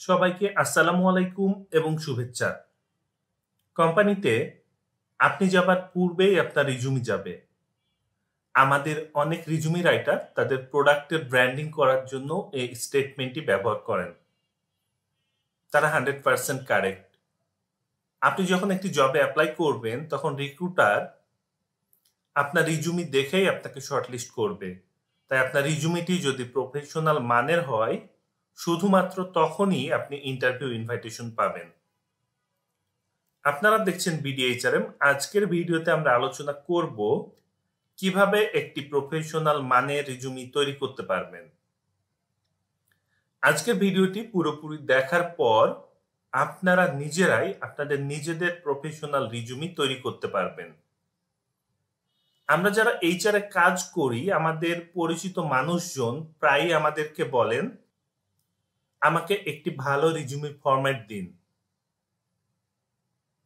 সবাইকে আসসালামু আলাইকুম এবং শুভেচ্ছা। কোম্পানিতে আপনি যাবার পূর্বেই আপনার রিজুমি যাবে। আমাদের অনেক রিজুমি রাইটার তাদের প্রোডাক্টের ব্র্যান্ডিং করার জন্য এই স্টেটমেন্টটি ব্যবহার করেন। তারা 100% কারেক্ট। আপনি যখন একটি জবে অ্যাপ্লাই করবেন তখন রিক্রুটার আপনার রিজুমি দেখেই আপনাকে শর্টলিস্ট করবে। তাই আপনার রিজুমিটি যদি প্রফেশনাল মানের হয় শুধুমাত্র তখনই আপনি ইন্টারভিউ ইনভাইটেশন পাবেন। আপনারা দেখছেন বিডিএইচআরএম। আজকের ভিডিওতে আমরা আলোচনা করব কিভাবে একটি প্রফেশনাল মানের রিজুমি তৈরি করতে পারবেন। আজকের ভিডিওটি পুরোপুরি দেখার পর আপনারা নিজেরাই আপনাদের নিজেদের প্রফেশনাল রিজুমি তৈরি করতে পারবেন। আমরা যারা এইচআর এ কাজ করি আমাদের পরিচিত মানুষজন প্রায়ই আমাদেরকে বলেন, আমাকে একটি ভালো রিজুমির ফরম্যাট দিন।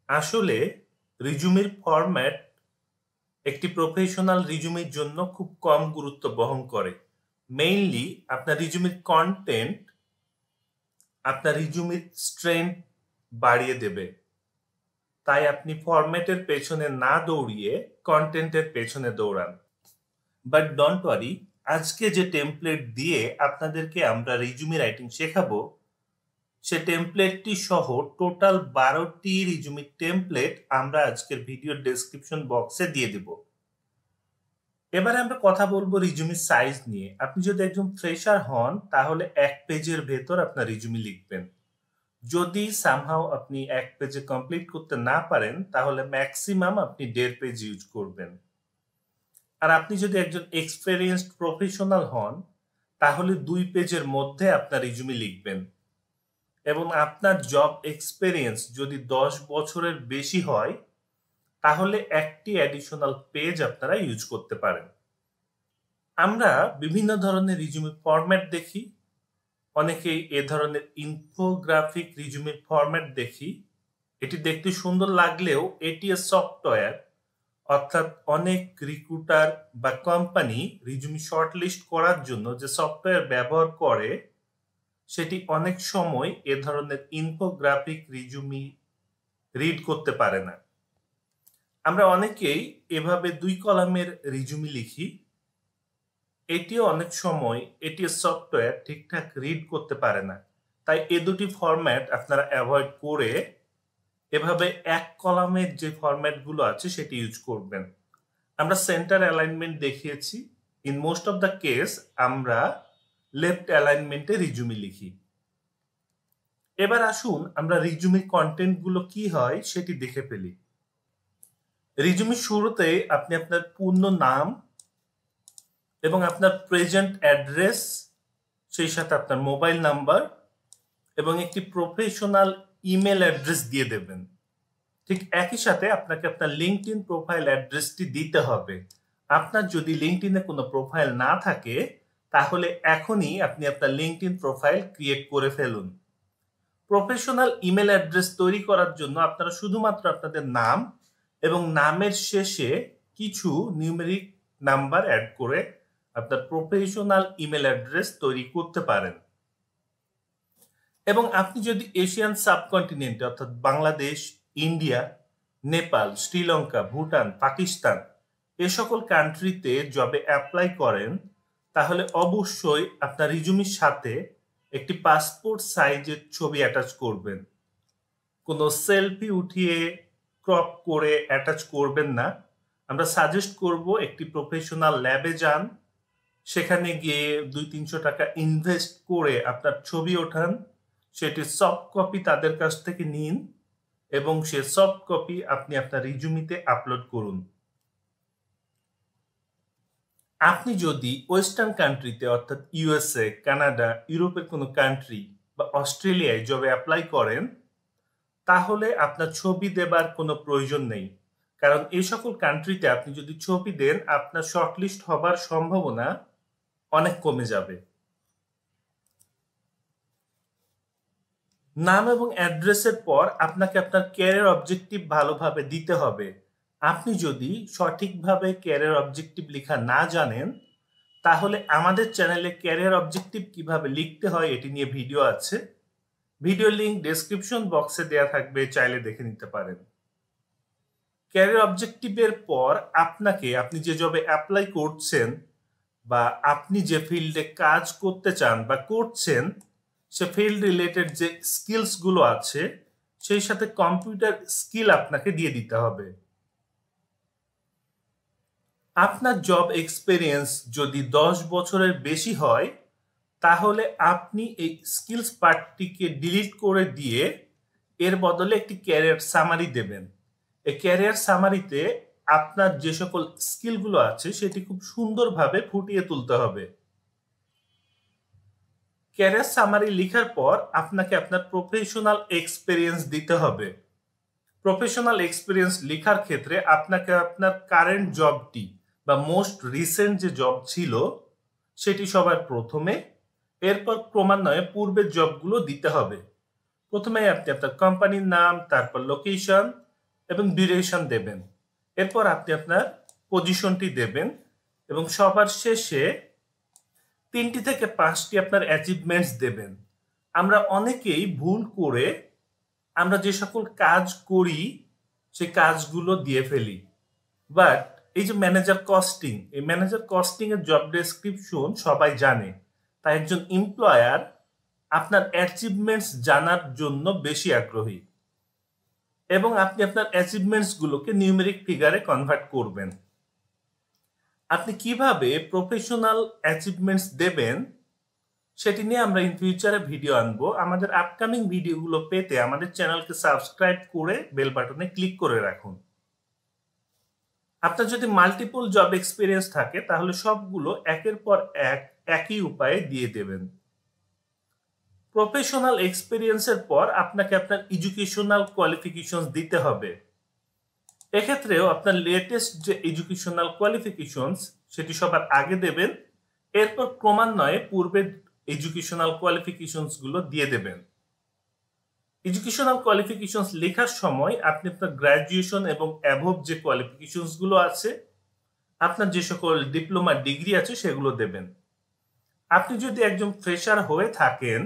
আসলে রিজুমির ফরম্যাট একটি প্রফেশনাল রিজুমির জন্য খুব কম গুরুত্ব বহন করে। মেইনলি আপনার রিজুমির কন্টেন্ট আপনার রিজুমির স্ট্রেংথ বাড়িয়ে দেবে। তাই আপনি ফরম্যাটের পেছনে না দৌড়িয়ে কন্টেন্টের পেছনে দৌড়ান। বাট ডোন্ট ওয়ারি, আজকে যে টেমপ্লেট দিয়ে আপনাদেরকে আমরা রিজুমি রাইটিং শেখাবো সে টেমপ্লেটটি সহ টোটাল 12টি রিজুমি টেমপ্লেট আমরা আজকের ভিডিও ডেসক্রিপশন বক্সে দিয়ে দেব। এবারে আমরা কথা বলবো রিজুমির সাইজ নিয়ে। আপনি যদি একজন ফ্রেশার হন তাহলে 1 পেজের ভেতর আপনার রিজুমি লিখবেন। যদি সামহাও আপনি 1 পেজে কমপ্লিট করতে না পারেন তাহলে ম্যাক্সিমাম আপনি 1.5 পেজ ইউজ করবেন। আর আপনি যদি একজন এক্সপেরিয়েন্সড প্রফেশনাল হন তাহলে 2 পেজের মধ্যে আপনার রিজুমি লিখবেন। এবং আপনার জব এক্সপেরিয়েন্স যদি 10 বছরের বেশি হয় তাহলে একটি অ্যাডিশনাল পেজ আপনারা ইউজ করতে পারেন। আমরা বিভিন্ন ধরনের রিজুমি ফরম্যাট দেখি, অনেকেই এ ধরনের ইনফোগ্রাফিক রিজুমি ফরম্যাট দেখি। এটি দেখতে সুন্দর লাগলেও এটি সফটওয়্যার, অর্থাৎ অনেক রিক্রুটার বা কোম্পানি রিজুমি শর্টলিস্ট করার জন্য যে সফটওয়্যার ব্যবহার করে সেটি অনেক সময় এ ধরনের ইনফোগ্রাফিক রিজুমি রিড করতে পারে না। আমরা অনেকেই এভাবে 2 কলামের রিজুমি লিখি। এটিও অনেক সময় এটি সফটওয়্যার ঠিকঠাক রিড করতে পারে না। তাই এ দুটি ফরম্যাট আপনারা অ্যাভয়েড করে এভাবে 1 কলামের যে ফরম্যাটগুলো আছে সেটি ইউজ করবেন। আমরা সেন্টার অ্যালাইনমেন্ট দেখিয়েছি। In most of the case আমরা লেফট অ্যালাইনমেন্টে রিজুমি লিখি। এবার আসুন আমরা রিজুমির কন্টেন্টগুলো কি হয় সেটি দেখে ফেলি। রিজুমির শুরুতে আপনি আপনার পূর্ণ নাম এবং আপনার প্রেজেন্ট অ্যাড্রেস, সেই সাথে আপনার মোবাইল নাম্বার এবং একটি প্রফেশনাল ইমেল অ্যাড্রেস দিয়ে দেবেন। ঠিক একই সাথে আপনাকে আপনার লিঙ্কডইন প্রোফাইল অ্যাড্রেসটি দিতে হবে। আপনার যদি লিঙ্কডইনে কোনো প্রোফাইল না থাকে তাহলে এখনই আপনি আপনার লিঙ্কডইন প্রোফাইল ক্রিয়েট করে ফেলুন। প্রফেশনাল ইমেল অ্যাড্রেস তৈরি করার জন্য আপনারা শুধুমাত্র আপনাদের নাম এবং নামের শেষে কিছু নিউমেরিক নাম্বার অ্যাড করে আপনার প্রফেশনাল ইমেল অ্যাড্রেস তৈরি করতে পারেন। এবং আপনি যদি এশিয়ান সাবকন্টিনেন্টে অর্থাৎ বাংলাদেশ, ইন্ডিয়া, নেপাল, শ্রীলঙ্কা, ভুটান, পাকিস্তান এ সকল কান্ট্রিতে জবে অ্যাপ্লাই করেন তাহলে অবশ্যই আপনার রিজুমির সাথে একটি পাসপোর্ট সাইজের ছবি অ্যাটাচ করবেন। কোনো সেলফি উঠিয়ে ক্রপ করে অ্যাটাচ করবেন না। আমরা সাজেস্ট করব একটি প্রফেশনাল ল্যাবে যান, সেখানে গিয়ে 200-300 টাকা ইনভেস্ট করে আপনার ছবি ওঠান, সেটি সফট কপি তাদের কাছ থেকে নিন এবং সে সফট কপি আপনি আপনার রিজুমিতে আপলোড করুন। আপনি যদি ওয়েস্টার্ন কান্ট্রিতে অর্থাৎ ইউএসএ, কানাডা, ইউরোপের কোনো কান্ট্রি বা অস্ট্রেলিয়ায় জবে অ্যাপ্লাই করেন তাহলে আপনার ছবি দেবার কোনো প্রয়োজন নেই। কারণ এই সকল কান্ট্রিতে আপনি যদি ছবি দেন আপনার শর্টলিস্ট হবার সম্ভাবনা অনেক কমে যাবে। নাম এবং অ্যাড্রেসের পর আপনাকে আপনার ক্যারিয়ার অবজেক্টিভ ভালোভাবে দিতে হবে। আপনি যদি সঠিকভাবে ক্যারিয়ার অবজেক্টিভ লেখা না জানেন তাহলে আমাদের চ্যানেলে ক্যারিয়ার অবজেক্টিভ কিভাবে লিখতে হয় এটি নিয়ে ভিডিও আছে। ভিডিও লিংক ডেসক্রিপশন বক্সে দেয়া থাকবে, চাইলে দেখে নিতে পারেন। ক্যারিয়ার অবজেক্টিভের পর আপনি যে জবে অ্যাপ্লাই করছেন বা আপনি যে ফিল্ডে কাজ করতে চান বা করছেন, সে ফিল্ড রিলেটেড যে স্কিলসগুলো আছে সেই সাথে কম্পিউটার স্কিল আপনাকে দিয়ে দিতে হবে। আপনার জব এক্সপেরিয়েন্স যদি 10 বছরের বেশি হয় তাহলে আপনি এই স্কিলস পার্টটিকে ডিলিট করে দিয়ে এর বদলে একটি ক্যারিয়ার সামারি দেবেন। এই ক্যারিয়ার সামারিতে আপনার যে সকল স্কিলগুলো আছে সেটি খুব সুন্দরভাবে ফুটিয়ে তুলতে হবে। ক্যারিয়ার সামারি লেখার পর আপনাকে আপনার প্রফেশনাল এক্সপেরিয়েন্স দিতে হবে। প্রফেশনাল এক্সপেরিয়েন্স লেখার ক্ষেত্রে আপনাকে আপনার কারেন্ট জবটি বা মোস্ট রিসেন্ট যে জব ছিল সেটি সবার প্রথমে, এরপর ক্রমান্বয়ে পূর্বের জবগুলো দিতে হবে। প্রথমে আপনি আপনার কোম্পানির নাম, তারপর লোকেশন এবং ডিউরেশন দেবেন। এরপর আপনি আপনার পজিশনটি দেবেন এবং সবার শেষে 3টি থেকে 5টি আপনার অ্যাচিভমেন্টস দেবেন। আমরা অনেকেই ভুল করে আমরা যে সকল কাজ করি সেই কাজগুলো দিয়ে ফেলি। বাট এই যে ম্যানেজার কস্টিং, এই ম্যানেজার কস্টিং এর জব ডেসক্রিপশন সবাই জানে, তাই একজন এমপ্লয়ার আপনার অ্যাচিভমেন্টস জানার জন্য বেশি আগ্রহী এবং আপনি আপনার অ্যাচিভমেন্টস গুলোকে নিউমেরিক ফিগারে কনভার্ট করবেন। আপনি কিভাবে প্রফেশনাল অ্যাচিভমেন্টস দেবেন সেটি নিয়ে আমরা ইন ফিউচারে ভিডিও আনবো। আমাদের আপকামিং ভিডিওগুলো পেতে আমাদের চ্যানেলকে সাবস্ক্রাইব করে বেল বাটনে ক্লিক করে রাখুন। আপনার যদি মাল্টিপল জব এক্সপিরিয়েন্স থাকে তাহলে সবগুলো একের পর এক একই উপায়ে দিয়ে দেবেন। প্রফেশনাল এক্সপিরিয়েন্সের পর আপনাকে আপনার এডুকেশনাল কোয়ালিফিকেশনস দিতে হবে। এক্ষেত্রেও আপনার লেটেস্ট যে এডুকেশনাল কোয়ালিফিকেশনস সেটি সবার আগে দেবেন, এরপর ক্রমান্বয়ে পূর্বের এডুকেশনাল কোয়ালিফিকেশনস গুলো দিয়ে দেবেন। এডুকেশনাল কোয়ালিফিকেশনস লেখার সময় আপনি আপনার গ্র্যাজুয়েশন এবং অ্যাভব যে কোয়ালিফিকেশনস গুলো আছে, আপনার যে সকল ডিপ্লোমা ডিগ্রি আছে সেগুলো দেবেন। আপনি যদি একজন ফ্রেশার হয়ে থাকেন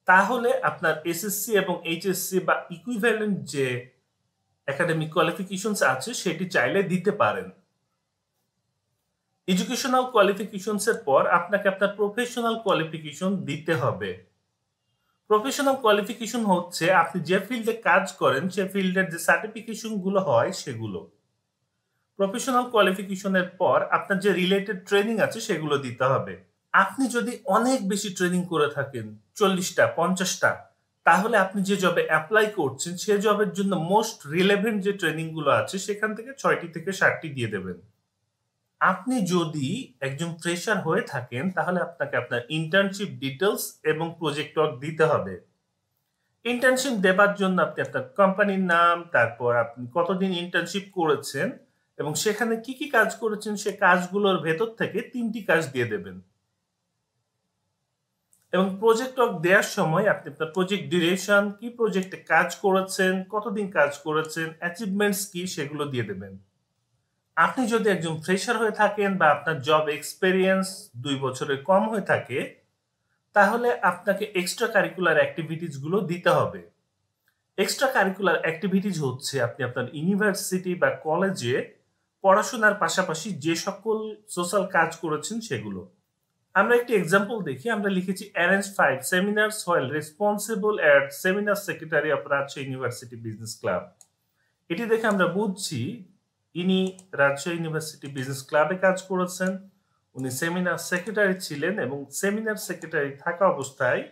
তাহলে আপনার এসএসসি এবং এইচএসসি বা ইকুইভ্যালেন্ট যে একাডেমিক কোয়ালিফিকেশনস আছে সেটি চাইলে দিতে পারেন। এডুকেশনাল কোয়ালিফিকেশনস এর পর আপনাকে আপনার প্রফেশনাল কোয়ালিফিকেশন দিতে হবে। প্রফেশনাল কোয়ালিফিকেশন হচ্ছে আপনি যে ফিল্ডে কাজ করেন সে ফিল্ডের যে সার্টিফিকেশন গুলো হয় সেগুলো। প্রফেশনাল কোয়ালিফিকেশনের পর আপনার যে রিলেটেড ট্রেনিং আছে সেগুলো দিতে হবে। আপনি যদি অনেক বেশি ট্রেনিং করে থাকেন, 40টা 50টা, তাহলে আপনি যে জবে অ্যাপ্লাই করছেন সে জবের জন্য মোস্ট রিলেভেন্ট যে ট্রেনিং গুলো আছে সেখান থেকে 6টি থেকে 7টি দিয়ে দেবেন। আপনি যদি একজন ফ্রেশার হয়ে থাকেন তাহলে আপনাকে আপনার ইন্টার্নশিপ ডিটেলস এবং প্রজেক্ট ওয়ার্ক দিতে হবে। ইন্টার্নশিপ দেবার জন্য আপনি আপনার কোম্পানির নাম, তারপর আপনি কতদিন ইন্টার্নশিপ করেছেন এবং সেখানে কি কি কাজ করেছেন সে কাজগুলোর ভেতর থেকে 3টি কাজ দিয়ে দেবেন। এবং প্রজেক্ট ওয়ার্ক দেওয়ার সময় আপনি আপনার প্রজেক্ট ডিউরেশন, কি প্রজেক্টে কাজ করেছেন, কতদিন কাজ করেছেন, অ্যাচিভমেন্টস কি সেগুলো দিয়ে দেবেন। আপনি যদি একজন ফ্রেশার হয়ে থাকেন বা আপনার জব এক্সপেরিয়েন্স 2 বছরের কম হয়ে থাকে তাহলে আপনাকে এক্সট্রা কারিকুলার অ্যাক্টিভিটিস গুলো দিতে হবে। এক্সট্রা কারিকুলার অ্যাক্টিভিটিস হচ্ছে আপনি আপনার ইউনিভার্সিটি বা কলেজে পড়াশোনার পাশাপাশি যে সকল সোশ্যাল কাজ করেছেন সেগুলো। আমরা একটি এক্সাম্পল দেখি। আমরা লিখেছি arrange 5 seminars while responsible at seminar secretary of Rajshahi university business club. এটি দেখে আমরা বুঝছি ইনি রাজশাহী ইউনিভার্সিটি বিজনেস ক্লাবে কাজ করেছেন, উনি সেমিনার সেক্রেটারি ছিলেন এবং সেমিনার সেক্রেটারি থাকা অবস্থায়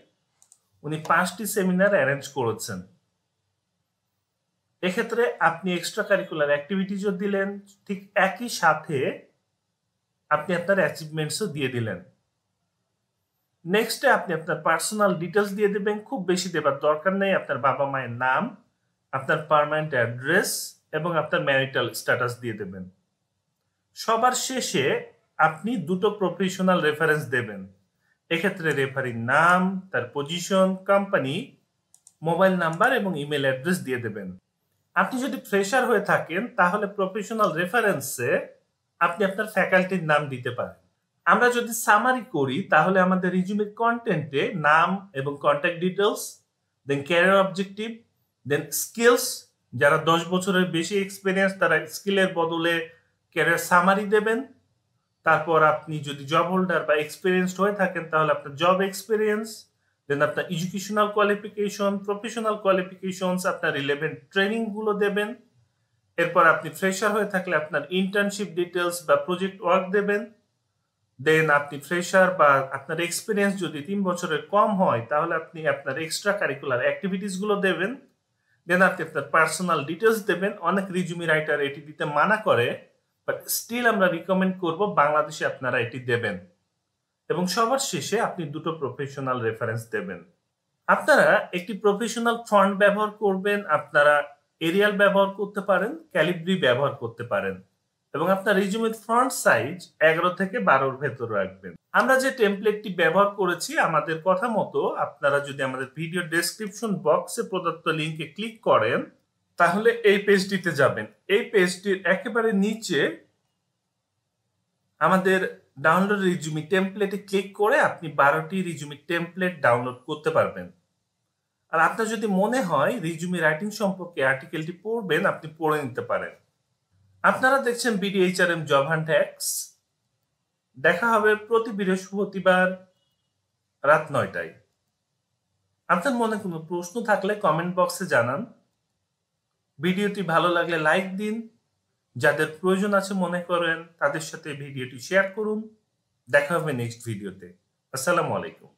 উনি 5টি সেমিনার অ্যারেঞ্জ করেছেন। এক্ষেত্রে আপনি এক্সট্রা কারিকুলার অ্যাক্টিভিটিজও দিলেন, ঠিক একই সাথে আপনি আপনার অ্যাচিভমেন্টসও দিয়ে দিলেন। নেক্সটে আপনি আপনার পার্সোনাল ডিটেলস দিয়ে দেবেন। খুব বেশি দেবার দরকার নেই। আপনার বাবা মায়ের নাম, আপনার পার্মানেন্ট অ্যাড্রেস এবং আপনার ম্যারিটাল স্ট্যাটাস দিয়ে দেবেন। সবার শেষে আপনি 2টো প্রফেশনাল রেফারেন্স দেবেন। এক্ষেত্রে রেফারির নাম, তার পজিশন, কোম্পানি, মোবাইল নাম্বার এবং ইমেল অ্যাড্রেস দিয়ে দেবেন। আপনি যদি ফ্রেশার হয়ে থাকেন তাহলে প্রফেশনাল রেফারেন্সে আপনি আপনার ফ্যাকাল্টির নাম দিতে পারেন। আমরা যদি সামারি করি তাহলে আমাদের রিজিউমের কন্টেন্টে নাম এবং কন্ট্যাক্ট ডিটেলস, দেন ক্যারিয়ার অবজেক্টিভ, দেন স্কিলস। যারা 10 বছরের বেশি এক্সপিরিয়েন্স তারা স্কিলের বদলে ক্যারিয়ার সামারি দেবেন। তারপর আপনি যদি জব হোল্ডার বা এক্সপিরিয়েন্সড হয়ে থাকেন তাহলে আপনার জব এক্সপিরিয়েন্স, দেন আপনার এডুকেশনাল কোয়ালিফিকেশন, প্রফেশনাল কোয়ালিফিকেশনস, আপনার রিলেভেন্ট ট্রেনিং গুলো দেবেন। এরপর আপনি ফ্রেশার হয়ে থাকলে আপনার ইন্টার্নশিপ ডিটেলস বা প্রজেক্ট ওয়ার্ক দেবেন। দেন আপনি ফ্রেশার বা আপনার এক্সপিরিয়েন্স যদি 3 বছরের কম হয় তাহলে আপনি আপনার এক্সট্রা কারিকুলার অ্যাক্টিভিটিস গুলো দেবেন। দেন আপনি আপনার পার্সোনাল ডিটেলস দেবেন। অনেক রিজুমি রাইটার এটি দিতে মানা করে, বাট স্টিল আমরা রিকমেন্ড করব বাংলাদেশে আপনারা এটি দেবেন। এবং সবার শেষে আপনি দুটো প্রফেশনাল রেফারেন্স দেবেন। আপনারা একটি প্রফেশনাল ফন্ট ব্যবহার করবেন, আপনারা এরিয়াল ব্যবহার করতে পারেন, ক্যালিব্রি ব্যবহার করতে পারেন এবং আপনার রিজুমের ফন্ট সাইজ 11 থেকে 12 ভেতর রাখবেন। আমরা যে টেমপ্লেটটি ব্যবহার করেছি আমাদের কথা মতো আপনারা যদি আমাদের ভিডিও ডেসক্রিপশন বক্সে প্রদত্ত লিংকে ক্লিক করেন তাহলে এই পেজটিতে যাবেন। এই পেজটির একেবারে নিচে আমাদের ডাউনলোড রিজুমি টেমপ্লেটে ক্লিক করে আপনি 12টি রিজুমি টেমপ্লেট ডাউনলোড করতে পারবেন। আর আপনার যদি মনে হয় রিজুমি রাইটিং সম্পর্কে আর্টিকেলটি পড়বেন, আপনি পড়ে নিতে পারেন। আপনারা দেখছেন BDHRM জব হান্ট হ্যাক্স। দেখা হবে প্রতি বৃহস্পতিবার রাত 9টায়। আপনার মনে কোনো প্রশ্ন থাকলে কমেন্ট বক্সে জানান। ভিডিওটি ভালো লাগলে লাইক দিন। যাদের প্রয়োজন আছে মনে করেন তাদের সাথে ভিডিওটি শেয়ার করুন। দেখা হবে নেক্সট ভিডিওতে। আসসালামু আলাইকুম।